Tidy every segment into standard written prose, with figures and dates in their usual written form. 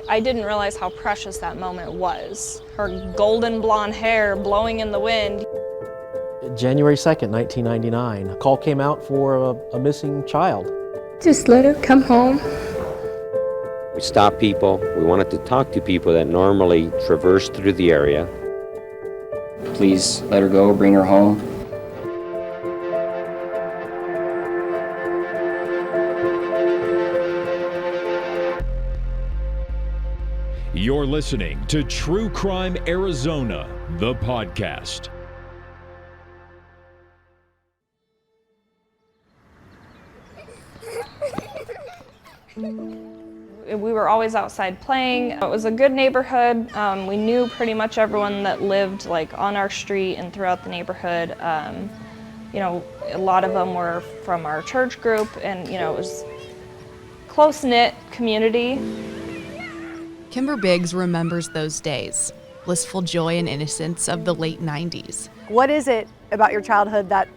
I didn't realize how precious that moment was. Her golden blonde hair blowing in the wind. January 2nd, 1999, a call came out for a missing child. Just let her come home. We stopped people. We wanted to talk to people that normally traverse through the area. Please let her go, bring her home. You're listening to True Crime Arizona, the podcast. We were always outside playing. It was a good neighborhood. We knew pretty much everyone that lived like on our street and throughout the neighborhood. You know, a lot of them were from our church group, and you know, it was close-knit community. Kimber Biggs remembers those days, blissful joy and innocence of the late 90s. What is it about your childhood that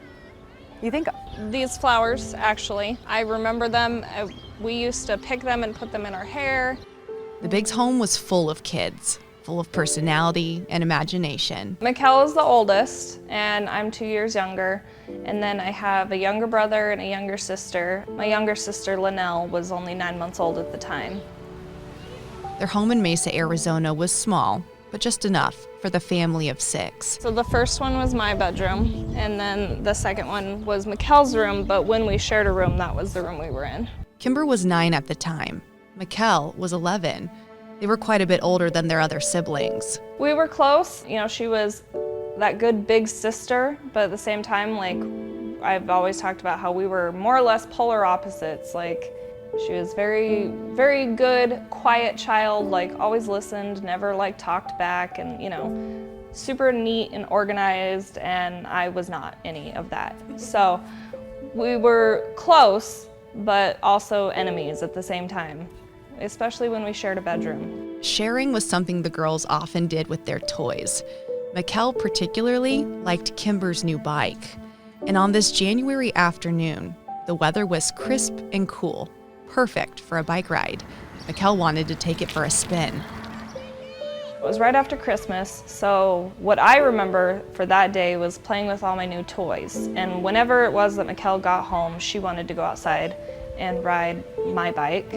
you think of? These flowers, actually. I remember them. We used to pick them and put them in our hair. The Biggs home was full of kids, full of personality and imagination. Mikelle is the oldest, and I'm 2 years younger. And then I have a younger brother and a younger sister. My younger sister, Linnell, was only 9 months old at the time. Their home in Mesa, Arizona was small, but just enough for the family of 6. So the first one was my bedroom, and then the second one was Mikelle's room, but when we shared a room, that was the room we were in. Kimber was 9 at the time. Mikelle was 11. They were quite a bit older than their other siblings. We were close. You know, she was that good big sister, but at the same time, like, I've always talked about how we were more or less polar opposites. Like, she was very, very good, quiet child, like always listened, never like talked back, and you know, super neat and organized, and I was not any of that. So we were close, but also enemies at the same time, especially when we shared a bedroom. Sharing was something the girls often did with their toys. Mikelle particularly liked Kimber's new bike. And on this January afternoon, the weather was crisp and cool, perfect for a bike ride. Mikelle wanted to take it for a spin. It was right after Christmas, so what I remember for that day was playing with all my new toys. And whenever it was that Mikelle got home, she wanted to go outside and ride my bike.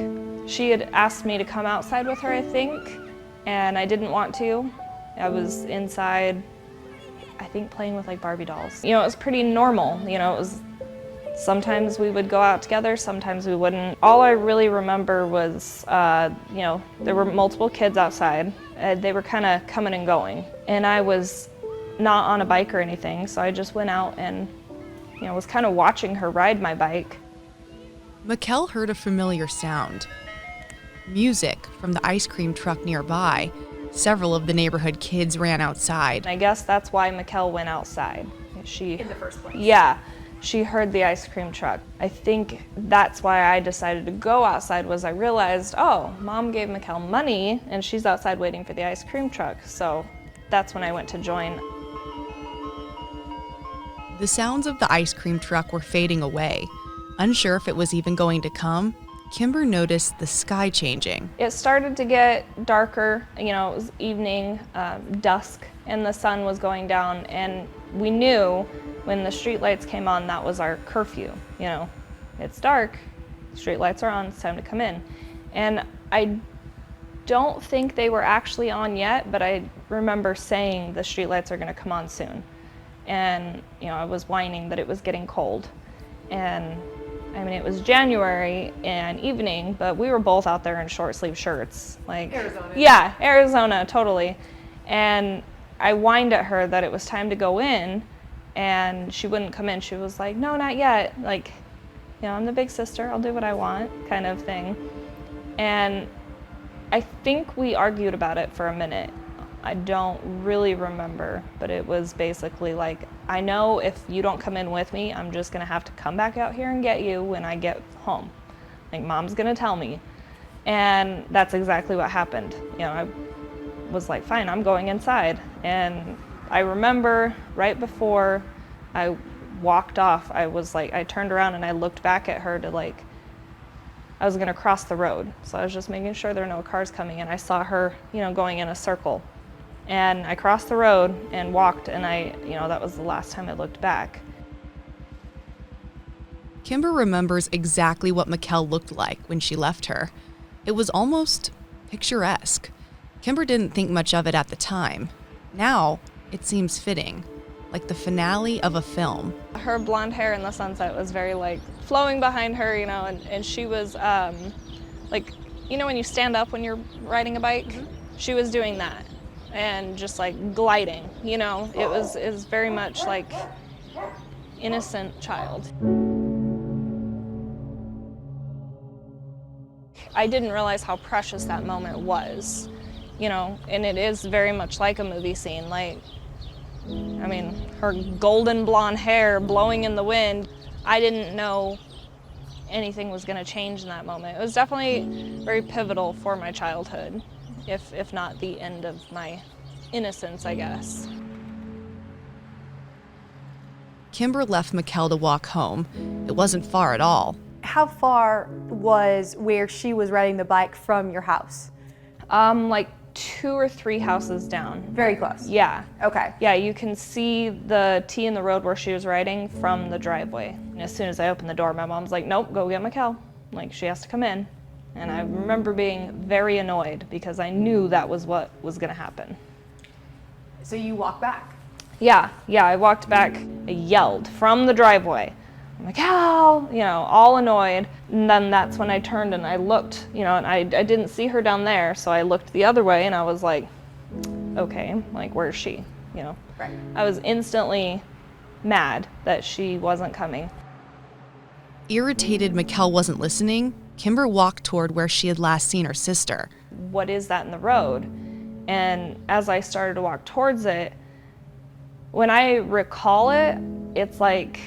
She had asked me to come outside with her, I think, and I didn't want to. I was inside, I think, playing with like Barbie dolls. You know, it was pretty normal. You know, it was sometimes we would go out together, sometimes we wouldn't. All I really remember was, you know, there were multiple kids outside. They were kind of coming and going. And I was not on a bike or anything, so I just went out and, you know, was kind of watching her ride my bike. Mikelle heard a familiar sound. Music from the ice cream truck nearby. Several of the neighborhood kids ran outside. I guess that's why Mikelle went outside. In the first place? Yeah. She heard the ice cream truck. I think that's why I decided to go outside, was I realized, oh, Mom gave Mikelle money and she's outside waiting for the ice cream truck. So that's when I went to join. The sounds of the ice cream truck were fading away. Unsure if it was even going to come, Kimber noticed the sky changing. It started to get darker, you know, it was evening, dusk, and the sun was going down, and we knew when the street lights came on, that was our curfew. You know, it's dark, street lights are on, it's time to come in. And I don't think they were actually on yet, but I remember saying the street lights are gonna come on soon. And, you know, I was whining that it was getting cold. And I mean, it was January and evening, but we were both out there in short sleeve shirts. Like, Arizona. Yeah, Arizona, totally. And I whined at her that it was time to go in, and she wouldn't come in. She was like, no, not yet. Like, you know, I'm the big sister, I'll do what I want, kind of thing. And I think we argued about it for a minute. I don't really remember, but it was basically like, I know if you don't come in with me, I'm just gonna have to come back out here and get you when I get home. Like, Mom's gonna tell me. And that's exactly what happened. You know, I was like, fine, I'm going inside. And I remember right before I walked off, I was like, I turned around and I looked back at her to like I was gonna cross the road. So I was just making sure there were no cars coming in. I saw her, going in a circle. And I crossed the road and walked, and that was the last time I looked back. Kimber remembers exactly what Mikelle looked like when she left her. It was almost picturesque. Kimber didn't think much of it at the time. Now, it seems fitting, like the finale of a film. Her blonde hair in the sunset was very flowing behind her, and she was when you stand up when you're riding a bike, she was doing that and just gliding, it was very much like innocent child. I didn't realize how precious that moment was, and it is very much like a movie scene. Her golden blonde hair blowing in the wind. I didn't know anything was going to change in that moment. It was definitely very pivotal for my childhood, if not the end of my innocence, I guess. Kimber left Mikelle to walk home. It wasn't far at all. How far was where she was riding the bike from your house? 2 or 3 houses down. Very close? Yeah. Okay. Yeah, you can see the T in the road where she was riding from the driveway. And as soon as I opened the door, my mom's like, nope, go get Mikelle. She has to come in. And I remember being very annoyed because I knew that was what was gonna happen. So you walk back? Yeah, I walked back, I yelled from the driveway, Mikelle, all annoyed. And then that's when I turned and I looked, and I didn't see her down there, so I looked the other way and I was like, okay, where's she, Right. I was instantly mad that she wasn't coming. Irritated Mikelle wasn't listening, Kimber walked toward where she had last seen her sister. What is that in the road? And as I started to walk towards it, when I recall it, it's like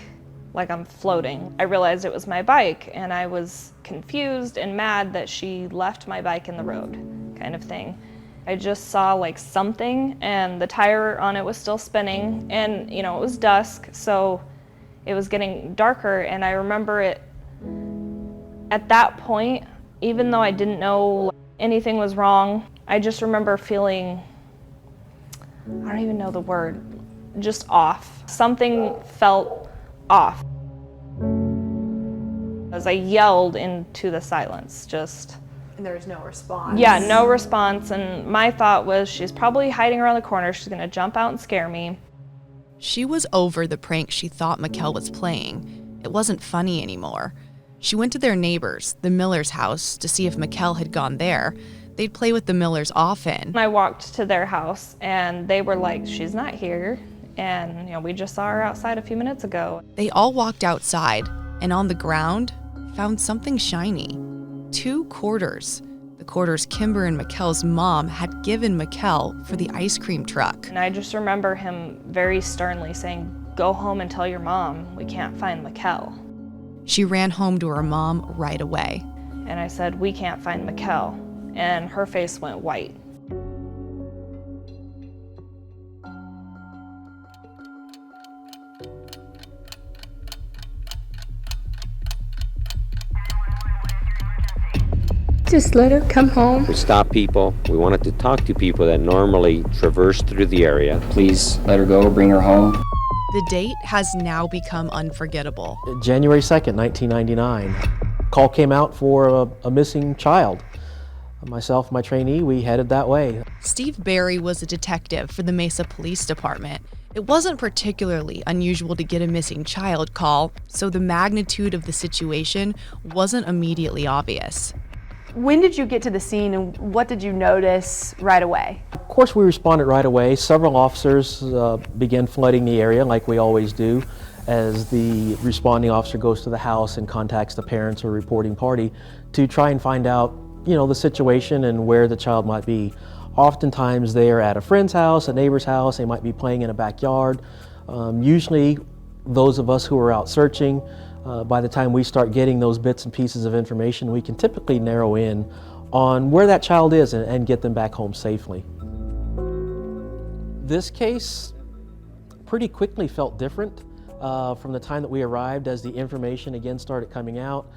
I'm floating. I realized it was my bike, and I was confused and mad that she left my bike in the road, kind of thing. I just saw something, and the tire on it was still spinning, and it was dusk, so it was getting darker, and I remember it at that point, even though I didn't know anything was wrong, I just remember feeling, I don't even know the word, just off. Something felt off. As I yelled into the silence, And there was no response? Yeah, no response, and my thought was she's probably hiding around the corner, she's gonna jump out and scare me. She was over the prank she thought Mikelle was playing. It wasn't funny anymore. She went to their neighbors, the Miller's house, to see if Mikelle had gone there. They'd play with the Millers often. I walked to their house, and they were like, she's not here, and we just saw her outside a few minutes ago. They all walked outside, and on the ground, found something shiny. 2 quarters. The quarters Kimber and Mikelle's mom had given Mikelle for the ice cream truck. And I just remember him very sternly saying, go home and tell your mom we can't find Mikelle. She ran home to her mom right away. And I said, we can't find Mikelle. And her face went white. Just let her come home. We stopped people. We wanted to talk to people that normally traverse through the area. Please let her go, bring her home. The date has now become unforgettable. January 2nd, 1999. Call came out for a missing child. Myself and my trainee, we headed that way. Steve Barry was a detective for the Mesa Police Department. It wasn't particularly unusual to get a missing child call, so the magnitude of the situation wasn't immediately obvious. When did you get to the scene, and what did you notice right away? Of course, we responded right away. Several officers began flooding the area like we always do as the responding officer goes to the house and contacts the parents or reporting party to try and find out, the situation and where the child might be. Oftentimes they're at a friend's house, a neighbor's house, they might be playing in a backyard. Usually those of us who are out searching, by the time we start getting those bits and pieces of information, we can typically narrow in on where that child is and get them back home safely. This case pretty quickly felt different from the time that we arrived as the information again started coming out.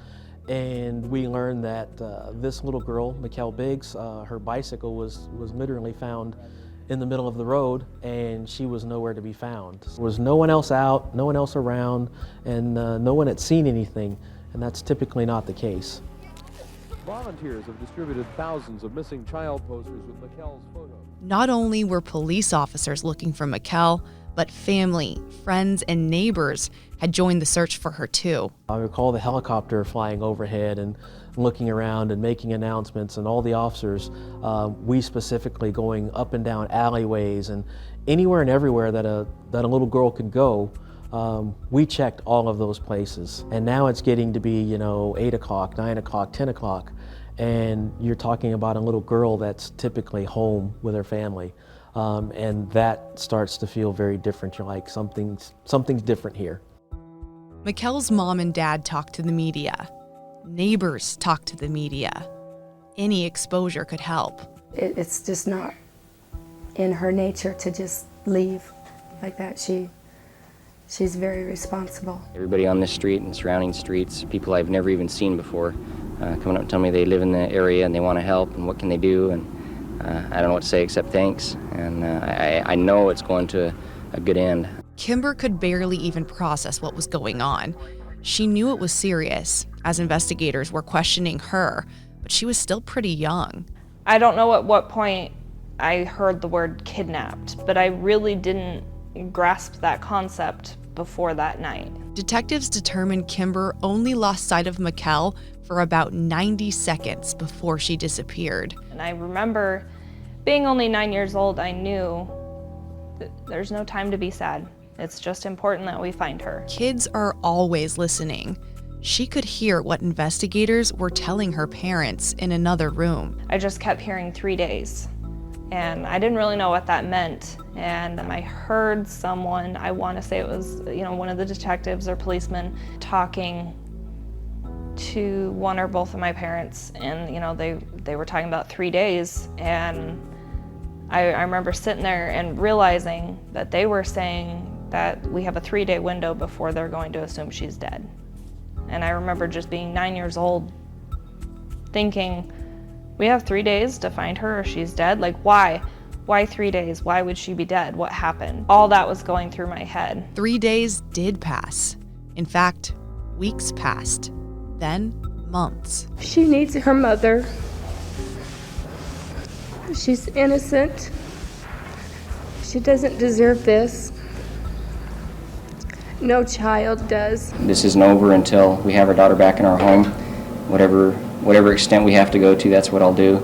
and we learned that this little girl, Mikelle Biggs, her bicycle was literally found in the middle of the road, and she was nowhere to be found. There was no one else out, no one else around, and no one had seen anything, and that's typically not the case. Volunteers have distributed thousands of missing child posters with Mikelle's photo. Not only were police officers looking for Mikelle, but family, friends, and neighbors had joined the search for her too. I recall the helicopter flying overhead and looking around and making announcements, and all the officers, we specifically going up and down alleyways and anywhere and everywhere that a little girl could go. We checked all of those places, and now it's getting to be 8 o'clock, 9 o'clock, 10 o'clock, and you're talking about a little girl that's typically home with her family. And that starts to feel very different. You're like, something's different here. Mikelle's mom and dad talked to the media. Neighbors talked to the media. Any exposure could help. It's just not in her nature to just leave like that. She's very responsible. Everybody on this street and surrounding streets, people I've never even seen before, coming up and telling me they live in the area and they want to help and what can they do, and I don't know what to say except thanks, and I know it's going to a good end. Kimber could barely even process what was going on. She knew it was serious, as investigators were questioning her, but she was still pretty young. I don't know at what point I heard the word kidnapped, but I really didn't grasp that concept before that night. Detectives determined Kimber only lost sight of Mikelle for about 90 seconds before she disappeared. And I remember being only 9 years old, I knew that there's no time to be sad. It's just important that we find her. Kids are always listening. She could hear what investigators were telling her parents in another room. I just kept hearing 3 days, and I didn't really know what that meant. And I heard someone, I want to say it was one of the detectives or policemen, talking to one or both of my parents, and they were talking about 3 days, and I remember sitting there and realizing that they were saying that we have a 3-day window before they're going to assume she's dead. And I remember just being 9 years old thinking, we have 3 days to find her or she's dead? Like, why? Why 3 days? Why would she be dead? What happened? All that was going through my head. 3 days did pass. In fact, weeks passed, then months. She needs her mother. She's innocent. She doesn't deserve this. No child does. This isn't over until we have our daughter back in our home. Whatever extent we have to go to, that's what I'll do.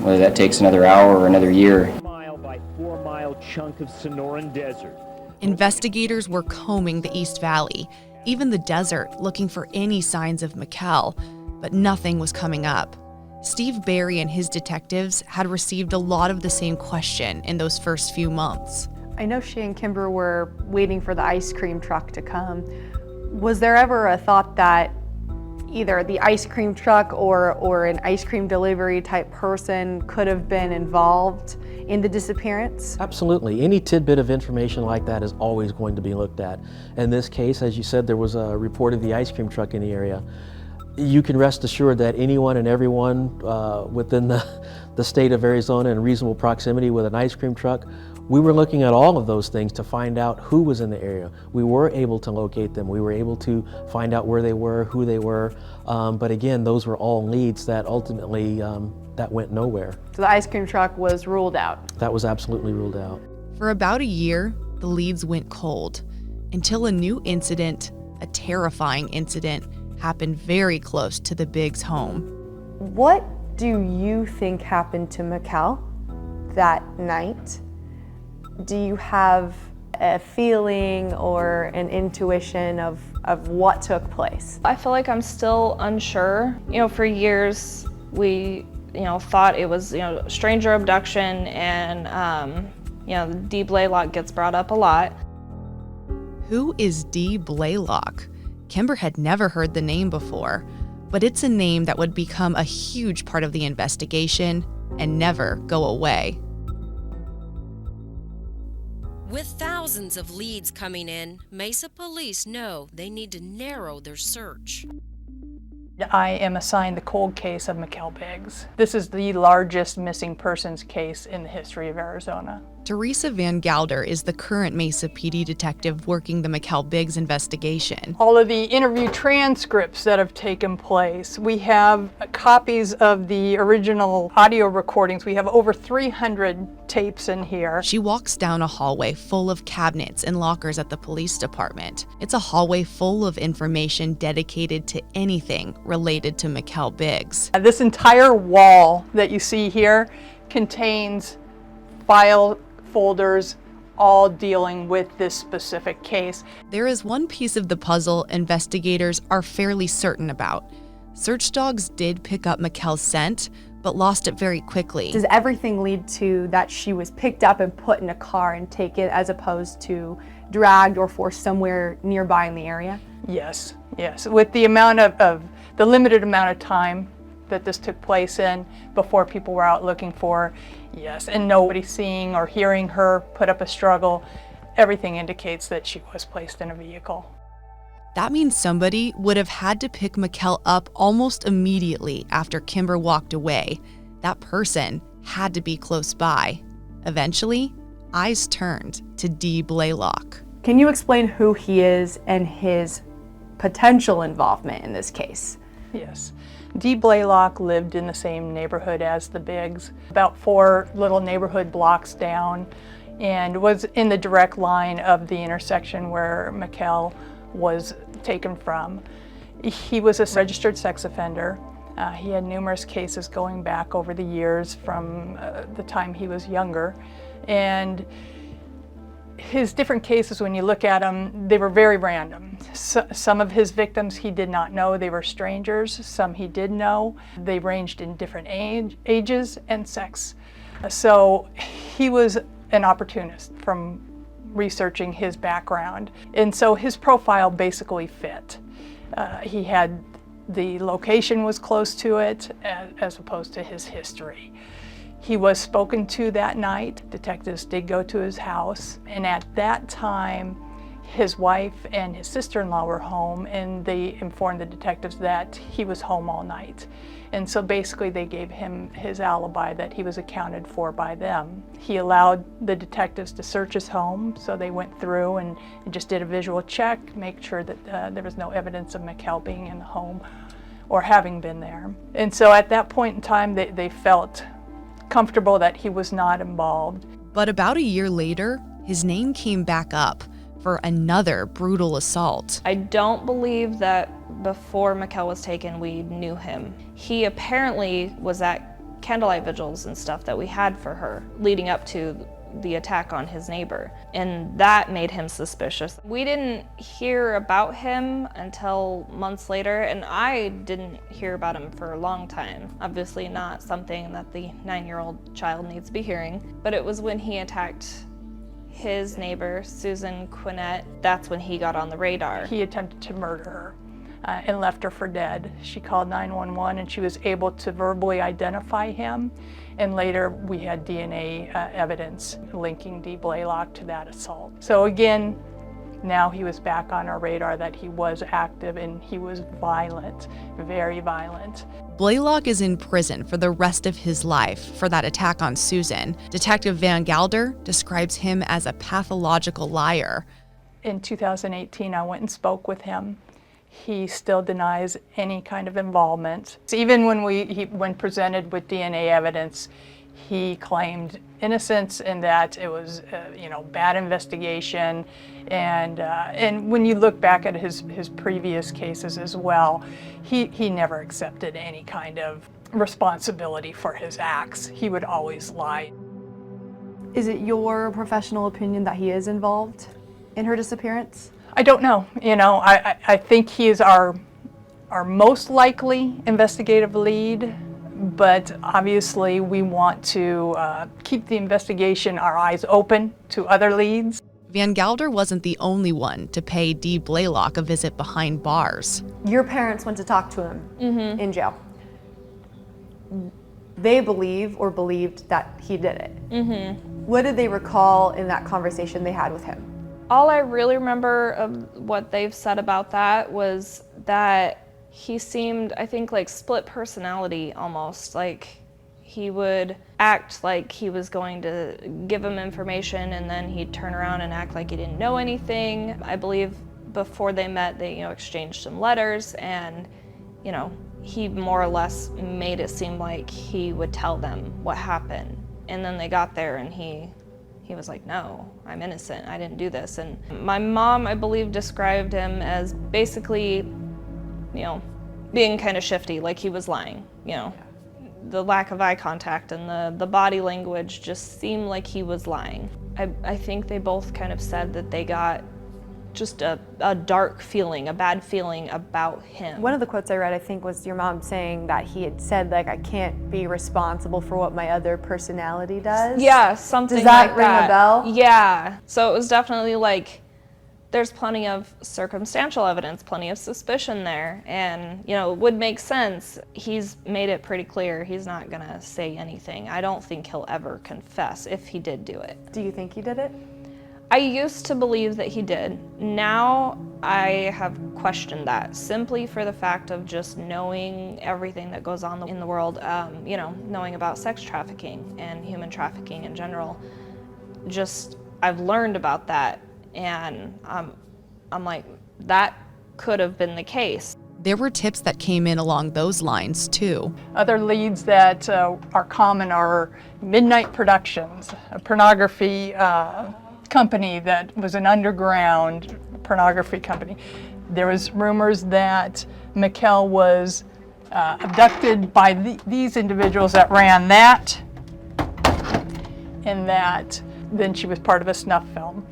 Whether that takes another hour or another year. 4 by 4 mile chunk of Sonoran Desert. Investigators were combing the East Valley, even the desert, looking for any signs of Mikelle, but nothing was coming up. Steve Barry and his detectives had received a lot of the same question in those first few months. I know she and Kimber were waiting for the ice cream truck to come. Was there ever a thought that either the ice cream truck or an ice cream delivery type person could have been involved in the disappearance? Absolutely. Any tidbit of information like that is always going to be looked at. In this case, as you said, there was a report of the ice cream truck in the area. You can rest assured that anyone and everyone within the state of Arizona in reasonable proximity with an ice cream truck, we were looking at all of those things to find out who was in the area. We were able to locate them. We were able to find out where they were, who they were. But again, those were all leads that ultimately that went nowhere. So the ice cream truck was ruled out? That was absolutely ruled out. For about a year, the leads went cold until a new incident, a terrifying incident, happened very close to the Biggs home. What do you think happened to Mikelle that night? Do you have a feeling or an intuition of what took place? I feel like I'm still unsure. For years we thought it was stranger abduction, and the Dee Blaylock gets brought up a lot. Who is Dee Blaylock? Kimber had never heard the name before, but it's a name that would become a huge part of the investigation and never go away. With thousands of leads coming in, Mesa police know they need to narrow their search. I am assigned the cold case of Mikelle Biggs. This is the largest missing persons case in the history of Arizona. Teresa Van Gelder is the current Mesa PD detective working the Mikelle Biggs investigation. All of the interview transcripts that have taken place. We have copies of the original audio recordings. We have over 300 tapes in here. She walks down a hallway full of cabinets and lockers at the police department. It's a hallway full of information dedicated to anything related to Mikelle Biggs. This entire wall that you see here contains file folders all dealing with this specific case. There is one piece of the puzzle investigators are fairly certain about. Search dogs did pick up Mikelle's scent, but lost it very quickly. Does everything lead to that she was picked up and put in a car and taken as opposed to dragged or forced somewhere nearby in the area? Yes, yes. With the amount of the limited amount of time that this took place in before people were out looking for her, yes, and nobody seeing or hearing her put up a struggle, everything indicates that she was placed in a vehicle. That means somebody would have had to pick Mikelle up almost immediately after Kimber walked away. That person had to be close by. Eventually, eyes turned to Dee Blaylock. Can you explain who he is and his potential involvement in this case? Yes. Dee Blaylock lived in the same neighborhood as the Biggs, about 4 little neighborhood blocks down, and was in the direct line of the intersection where Mikelle was taken from. He was a registered sex offender. He had numerous cases going back over the years from the time he was younger. And his different cases, when you look at them, they were very random. Some of his victims he did not know, they were strangers. Some he did know. They ranged in different ages and sex. So he was an opportunist from researching his background. And so his profile basically fit. He had, the location was close to it as opposed to his history. He was spoken to that night. Detectives did go to his house, and at that time, his wife and his sister-in-law were home, and they informed the detectives that he was home all night. And so basically they gave him his alibi that he was accounted for by them. He allowed the detectives to search his home, so they went through and just did a visual check, make sure that there was no evidence of Mikelle being in the home or having been there. And so at that point in time, they felt comfortable that he was not involved. But about a year later, his name came back up for another brutal assault. I don't believe that before Mikelle was taken, we knew him. He apparently was at candlelight vigils and stuff that we had for her leading up to the attack on his neighbor, and that made him suspicious. We didn't hear about him until months later, and I didn't hear about him for a long time. Obviously not something that the 9-year-old child needs to be hearing, but it was when he attacked his neighbor, Susan Quinnett, that's when he got on the radar. He attempted to murder her and left her for dead. She called 911 and she was able to verbally identify him. And later we had DNA evidence linking Dee Blaylock to that assault. So again, now he was back on our radar that he was active and he was violent, very violent. Blaylock is in prison for the rest of his life for that attack on Susan. Detective Van Gelder describes him as a pathological liar. In 2018, I went and spoke with him. He still denies any kind of involvement. Even when presented with DNA evidence, he claimed innocence and that it was, bad investigation. And when you look back at his previous cases as well, he never accepted any kind of responsibility for his acts. He would always lie. Is it your professional opinion that he is involved in her disappearance? I don't know. I think he is our most likely investigative lead, but obviously we want to keep the investigation, our eyes open to other leads. Van Gelder wasn't the only one to pay Dee Blaylock a visit behind bars. Your parents went to talk to him in jail. They believed that he did it. What did they recall in that conversation they had with him? All I really remember of what they've said about that was that He seemed, I think, like split personality almost. Like he would act like he was going to give him information and then he'd turn around and act like he didn't know anything. I believe before they met, they, exchanged some letters, and, he more or less made it seem like he would tell them what happened. And then they got there and he was like, no, I'm innocent, I didn't do this. And my mom, I believe, described him as basically, being kind of shifty, like he was lying, The lack of eye contact and the body language just seemed like he was lying. I think they both kind of said that they got just a dark feeling, a bad feeling about him. One of the quotes I read, I think, was your mom saying that he had said, like, I can't be responsible for what my other personality does. Yeah, something like that. Does that ring a bell? Yeah. So it was definitely like, there's plenty of circumstantial evidence, plenty of suspicion there, and, it would make sense. He's made it pretty clear he's not gonna say anything. I don't think he'll ever confess if he did do it. Do you think he did it? I used to believe that he did. Now I have questioned that, simply for the fact of just knowing everything that goes on in the world, knowing about sex trafficking and human trafficking in general. I've learned about that, and I'm like, that could have been the case. There were tips that came in along those lines, too. Other leads that are common are Midnight Productions, a pornography company that was an underground pornography company. There was rumors that Mikelle was abducted by these individuals that ran that, and that then she was part of a snuff film.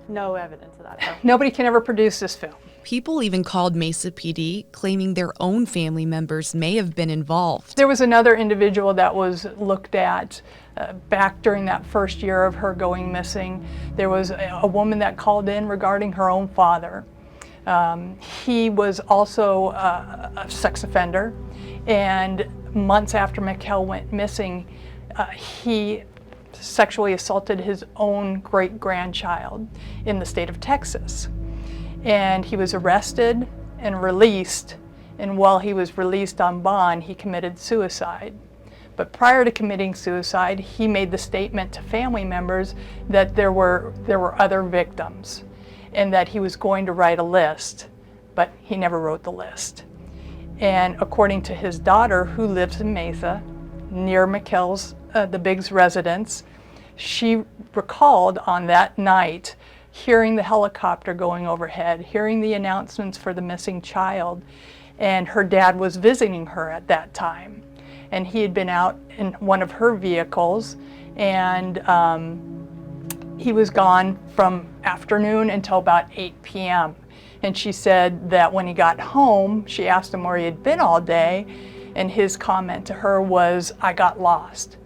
No evidence of that, though. Nobody can ever produce this film. People even called Mesa PD, claiming their own family members may have been involved. There was another individual that was looked at back during that first year of her going missing. There was a woman that called in regarding her own father. He was also a sex offender, and months after Mikelle went missing, he sexually assaulted his own great-grandchild in the state of Texas. And he was arrested and released, and while he was released on bond, he committed suicide. But prior to committing suicide, he made the statement to family members that there were other victims and that he was going to write a list, but he never wrote the list. And according to his daughter, who lives in Mesa, near Mikelle's, the Biggs residence, she recalled on that night hearing the helicopter going overhead, hearing the announcements for the missing child, and her dad was visiting her at that time. And he had been out in one of her vehicles, and he was gone from afternoon until about 8 p.m. And she said that when he got home, she asked him where he had been all day, and his comment to her was, "I got lost."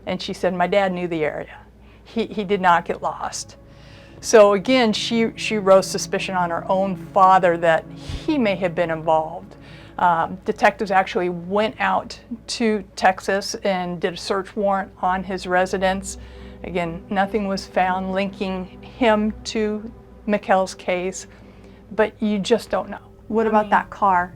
And she said, "My dad knew the area. He did not get lost." So again, she rose suspicion on her own father that he may have been involved. Detectives actually went out to Texas and did a search warrant on his residence. Again, nothing was found linking him to Mikelle's case, but you just don't know. What about that car?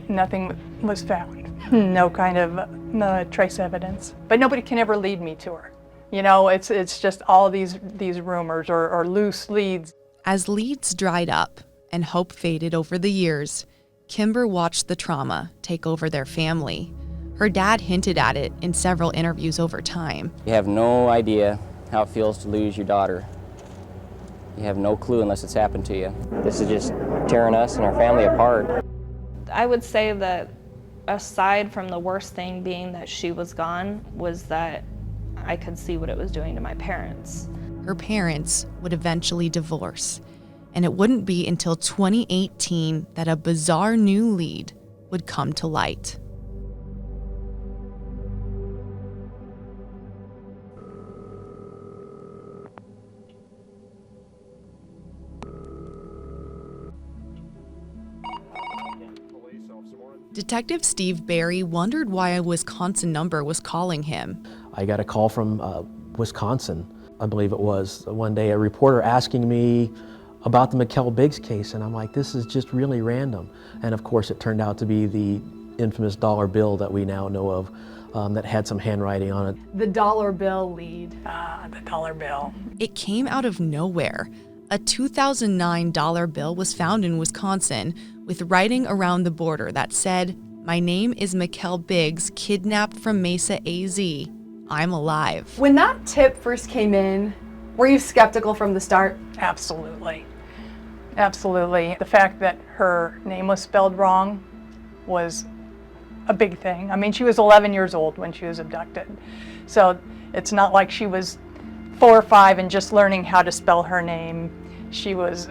Nothing was found. No kind of trace evidence. But nobody can ever lead me to her. It's just all these rumors or loose leads. As leads dried up and hope faded over the years, Kimber watched the trauma take over their family. Her dad hinted at it in several interviews over time. You have no idea how it feels to lose your daughter. You have no clue unless it's happened to you. This is just tearing us and our family apart. I would say that aside from the worst thing being that she was gone, was that I could see what it was doing to my parents. Her parents would eventually divorce, and it wouldn't be until 2018 that a bizarre new lead would come to light. Detective Steve Barry wondered why a Wisconsin number was calling him. I got a call from Wisconsin, I believe it was, one day, a reporter asking me about the Mikelle Biggs case, and I'm like, this is just really random. And of course it turned out to be the infamous dollar bill that we now know of that had some handwriting on it. The dollar bill lead. The dollar bill. It came out of nowhere. A 2009 dollar bill was found in Wisconsin with writing around the border that said, "My name is Mikelle Biggs, kidnapped from Mesa, AZ. I'm alive." When that tip first came in, were you skeptical from the start? Absolutely. Absolutely. The fact that her name was spelled wrong was a big thing. I mean, she was 11 years old when she was abducted. So it's not like she was 4 or 5 and just learning how to spell her name. She was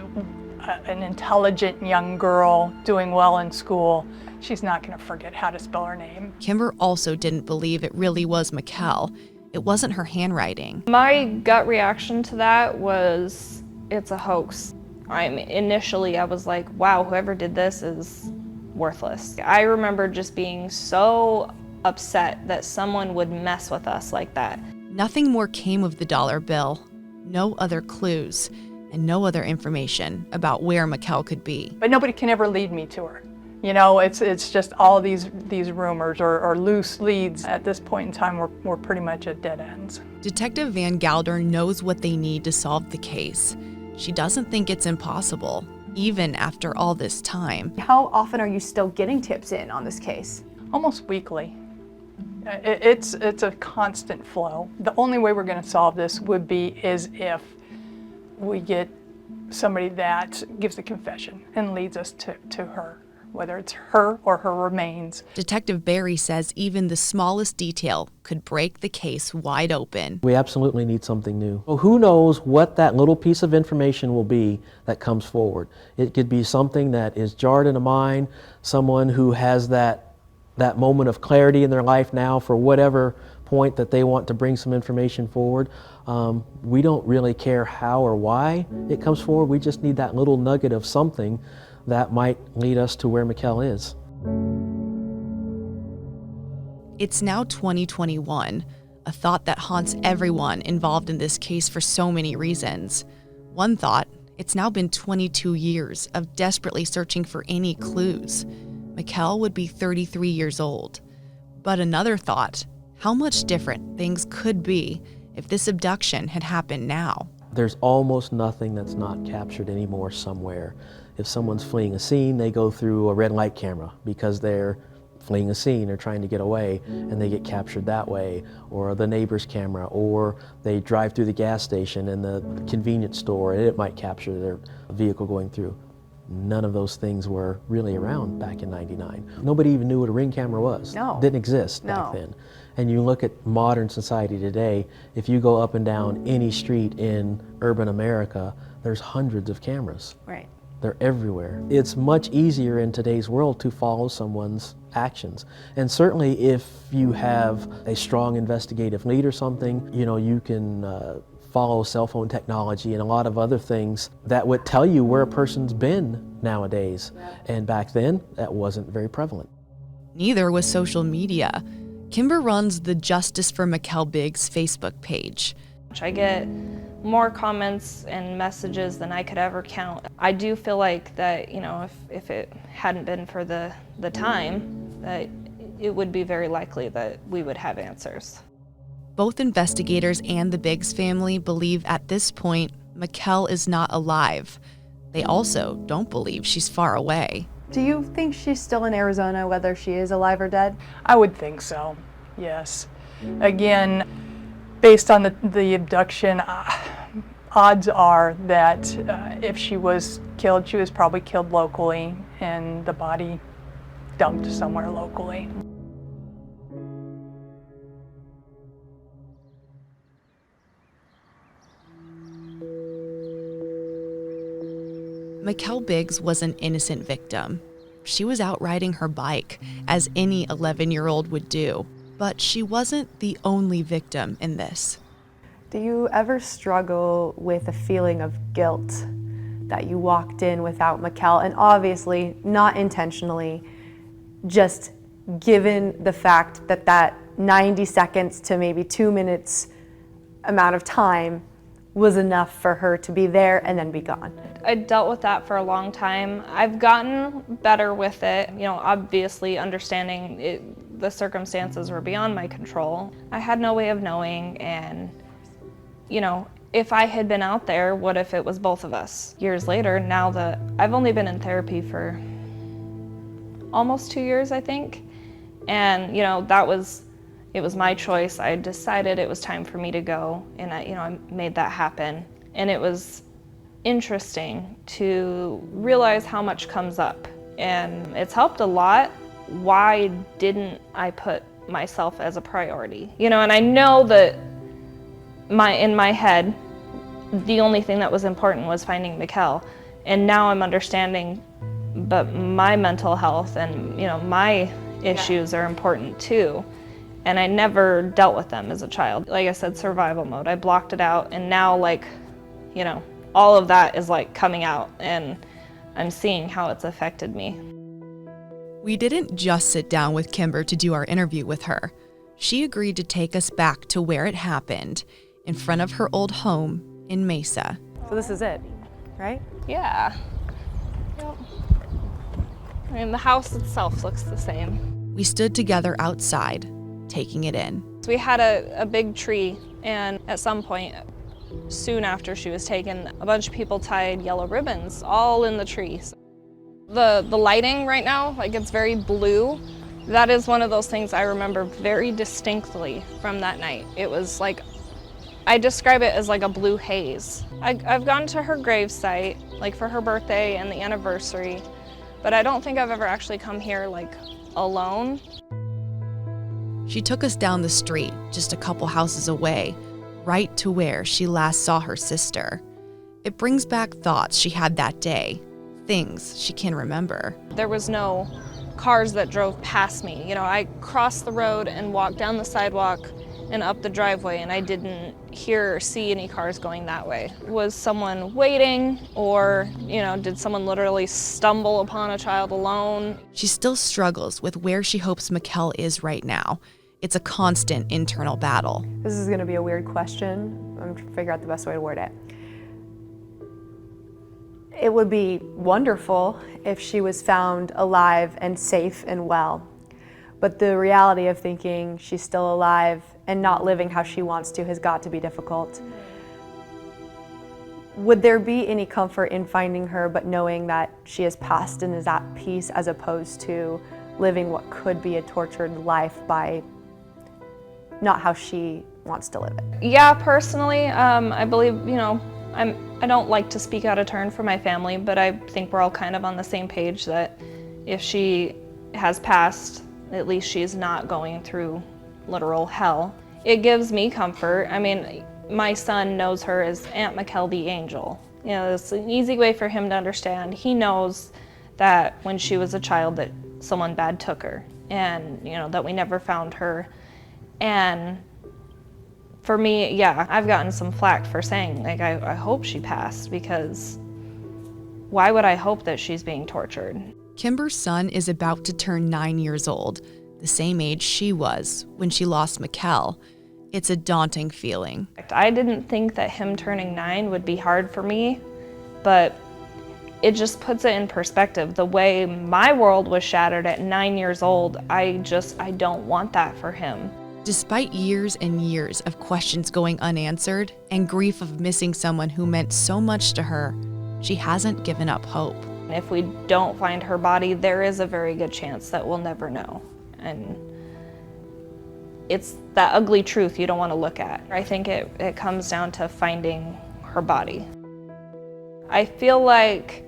an intelligent young girl doing well in school. She's not going to forget how to spell her name. Kimber also didn't believe it really was Mikelle. It wasn't her handwriting. My gut reaction to that was, it's a hoax. Initially I was like, wow, whoever did this is worthless. I remember just being so upset that someone would mess with us like that. Nothing more came of the dollar bill. No other clues, and no other information about where Mikelle could be. But nobody can ever lead me to her. You know, it's just all these rumors or loose leads. At this point in time, we're pretty much at dead ends. Detective Van Gelder knows what they need to solve the case. She doesn't think it's impossible, even after all this time. How often are you still getting tips in on this case? Almost weekly. It's a constant flow. The only way we're going to solve this would be is if we get somebody that gives a confession and leads us to her, whether it's her or her remains. Detective Barry says even the smallest detail could break the case wide open. We absolutely need something new. Well, who knows what that little piece of information will be that comes forward. It could be something that is jarred in a mind, someone who has that moment of clarity in their life now for whatever point that they want to bring some information forward. We don't really care how or why it comes forward. We just need that little nugget of something that might lead us to where Mikelle is. It's now 2021, a thought that haunts everyone involved in this case for so many reasons. One thought, it's now been 22 years of desperately searching for any clues. Mikelle would be 33 years old. But another thought, how much different things could be if this abduction had happened now. There's almost nothing that's not captured anymore somewhere. If someone's fleeing a scene, they go through a red light camera because they're fleeing a scene or trying to get away, and they get captured that way, or the neighbor's camera, or they drive through the gas station and the convenience store, and it might capture their vehicle going through. None of those things were really around back in '99. Nobody even knew what a Ring camera was. No. Didn't exist back then. And you look at modern society today, if you go up and down any street in urban America, there's hundreds of cameras. Right. They're everywhere. It's much easier in today's world to follow someone's actions. And certainly if you have a strong investigative lead or something, you know, you can follow cell phone technology and a lot of other things that would tell you where a person's been nowadays. And back then, that wasn't very prevalent. Neither was social media. Kimber runs the Justice for Mikelle Biggs Facebook page. I get more comments and messages than I could ever count. I do feel like that, you know, if it hadn't been for the time, that it would be very likely that we would have answers. Both investigators and the Biggs family believe at this point Mikelle is not alive. They also don't believe she's far away. Do you think she's still in Arizona, whether she is alive or dead? I would think so, yes. Again, based on the abduction, odds are that if she was killed, she was probably killed locally and the body dumped somewhere locally. Mikelle Biggs was an innocent victim. She was out riding her bike, as any 11-year-old would do. But she wasn't the only victim in this. Do you ever struggle with a feeling of guilt that you walked in without Mikelle, and obviously not intentionally, just given the fact that that 90 seconds to maybe 2 minutes amount of time was enough for her to be there and then be gone? I dealt with that for a long time. I've gotten better with it, obviously understanding the circumstances were beyond my control. I had no way of knowing, and if I had been out there, what if it was both of us? Years later, now that I've only been in therapy for almost 2 years, I think, and it was my choice. I decided it was time for me to go, and I made that happen. And it was interesting to realize how much comes up, and it's helped a lot. Why didn't I put myself as a priority? And I know that in my head, the only thing that was important was finding Mikelle, and now I'm understanding, but my mental health and my issues are important too. And I never dealt with them as a child. Like I said, survival mode. I blocked it out, and now all of that is coming out, and I'm seeing how it's affected me. We didn't just sit down with Kimber to do our interview with her. She agreed to take us back to where it happened, in front of her old home in Mesa. So this is it, right? Yeah. Yep. The house itself looks the same. We stood together outside, taking it in. So we had a big tree, and at some point, soon after she was taken, a bunch of people tied yellow ribbons all in the trees. The lighting right now, it's very blue. That is one of those things I remember very distinctly from that night. It was I describe it as a blue haze. I've gone to her grave site, for her birthday and the anniversary, but I don't think I've ever actually come here, alone. She took us down the street, just a couple houses away, right to where she last saw her sister. It brings back thoughts she had that day, things she can remember. There was no cars that drove past me. I crossed the road and walked down the sidewalk and up the driveway, and I didn't hear or see any cars going that way. Was someone waiting, or, did someone literally stumble upon a child alone? She still struggles with where she hopes Mikelle is right now. It's a constant internal battle. This is going to be a weird question. I'm trying to figure out the best way to word it. It would be wonderful if she was found alive and safe and well. But the reality of thinking she's still alive and not living how she wants to has got to be difficult. Would there be any comfort in finding her but knowing that she has passed and is at peace, as opposed to living what could be a tortured life by not how she wants to live it? Yeah, personally, I believe, I don't like to speak out of turn for my family, but I think we're all kind of on the same page that if she has passed, at least she's not going through literal hell. It gives me comfort. My son knows her as Aunt Mikelle the Angel. It's an easy way for him to understand. He knows that when she was a child that someone bad took her, and that we never found her. And for me, yeah, I've gotten some flack for saying, I hope she passed, because why would I hope that she's being tortured? Kimber's son is about to turn 9 years old, the same age she was when she lost Mikelle. It's a daunting feeling. I didn't think that him turning 9 would be hard for me, but it just puts it in perspective. The way my world was shattered at 9 years old, I don't want that for him. Despite years and years of questions going unanswered and grief of missing someone who meant so much to her, she hasn't given up hope. If we don't find her body, there is a very good chance that we'll never know. And it's that ugly truth you don't want to look at. I think it comes down to finding her body. I feel like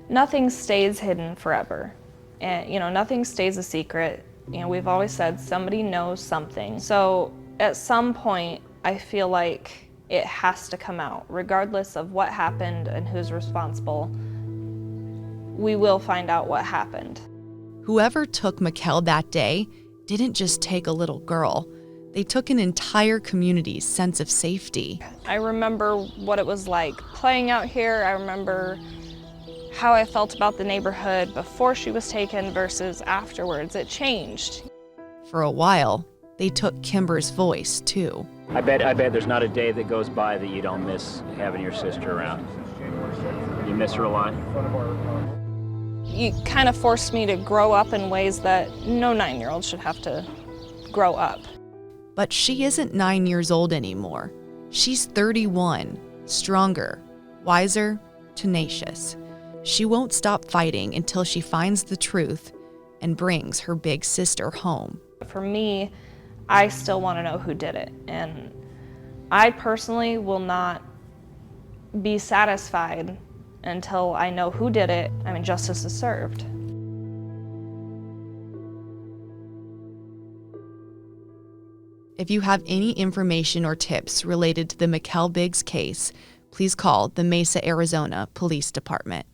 nothing stays hidden forever. And nothing stays a secret. We've always said somebody knows something. So at some point, I feel like it has to come out, regardless of what happened and who's responsible. We will find out what happened. Whoever took Mikelle that day didn't just take a little girl. They took an entire community's sense of safety. I remember what it was like playing out here. I remember how I felt about the neighborhood before she was taken versus afterwards. It changed. For a while, they took Kimber's voice, too. I bet there's not a day that goes by that you don't miss having your sister around. You miss her a lot? You kind of forced me to grow up in ways that no 9-year-old should have to grow up. But she isn't 9 years old anymore. She's 31, stronger, wiser, tenacious. She won't stop fighting until she finds the truth and brings her big sister home. For me, I still want to know who did it, and I personally will not be satisfied until I know who did it. I mean, justice is served. If you have any information or tips related to the Mikelle Biggs case, please call the Mesa, Arizona Police Department.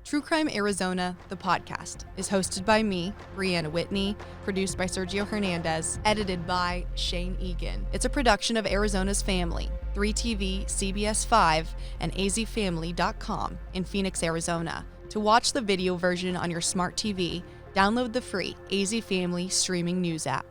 True Crime Arizona, the podcast, is hosted by me, Brianna Whitney, produced by Sergio Hernandez, edited by Shane Egan. It's a production of Arizona's Family, 3TV, CBS 5, and azfamily.com in Phoenix, Arizona. To watch the video version on your smart TV, download the free AZ Family streaming news app.